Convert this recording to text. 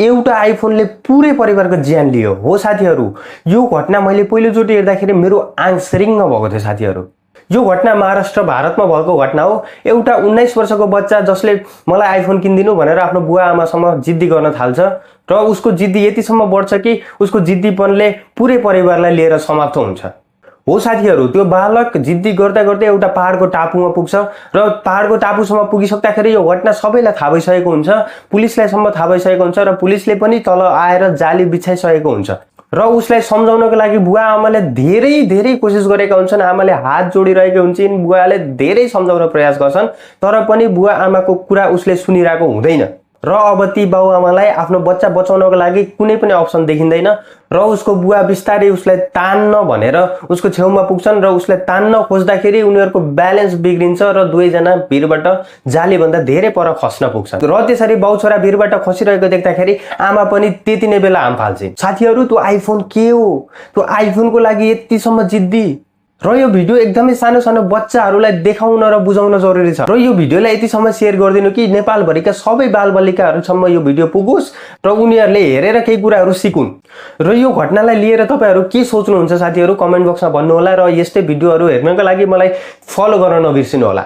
एउटा आइफोनले पुरै परिवारको ज्यान लियो हो साथीहरु। यो घटना मैले पहिलोचोटि हेर्दाखेरि मेरो आङ सिरिङ्ग भएको थियो साथीहरु। यो घटना महाराष्ट्र भारतमा भएको घटना हो। एउटा 19 वर्षको बच्चा जसले मलाई आइफोन किनिदिनु भनेर आफ्नो बुवा आमासँग जिद्दी गर्न थाल्छ र उसको जिद्दी यतिसम्म बढ्छ कि उसको जिद्दीपनले पुरै परिवारलाई लिएर समाप्त हुन्छ। हो साथीहरु, त्यो बालक जिद्दी गर्दा गर्दै एउटा पहाडको टापुमा पुग्छ र पहाडको टापुसम्म पुगिसक्दाखेरि यो घटना सबैलाई थाहा भइसकेको हुन्छ, पुलिसलाई सम्म थाहा भइसकेको हुन्छ र पुलिसले पनि तल आएर जाली बिछाइसकेको हुन्छ र उसलाई सम्झाउनको लागि बुवा आमाले धेरै कोसिस गरेका हुन्छन्। आमाले हात जोडिरहेका हुन्छन्, बुवाले धेरै सम्झाउन प्रयास गर्छन्, तर पनि बुवा आमाको कुरा उसले सुनिरहेको हुँदैन र अब ती बाउआमालाई आफ्नो बच्चा बचाउनको लागि कुनै पनि अप्सन देखिँदैन र उसको बुवा बिस्तारै उसलाई तान्न भनेर उसको छेउमा पुग्छन् र उसलाई तान्न खोज्दाखेरि उनीहरूको ब्यालेन्स बिग्रिन्छ र दुवैजना भिरबाट जालीभन्दा धेरै पर खस्न पुग्छन् र त्यसरी बाउ छोरा भिरबाट खसिरहेको देख्दाखेरि आमा पनि त्यति नै बेला हाम फाल्छिन्। साथीहरु, त्यो आइफोन के हो? त्यो आइफोनको लागि यतिसम्म जिद्दी र यो भिडियो एकदमै सानो सानो बच्चाहरूलाई देखाउन र बुझाउन जरुरी छ र यो भिडियोलाई यतिसम्म शेयर गरिदिनु कि नेपालभरिका सबै बालबालिकाहरूसम्म यो भिडियो पुगोस् र उनीहरूले हेरेर केही कुराहरू सिकुन्। र यो घटनालाई लिएर तपाईहरु के सोच्नुहुन्छ साथीहरु कमेन्ट बक्समा भन्नु होला र यस्तै भिडियोहरू हेर्नको लागि मलाई फलो गर्न नबिर्सिनु होला।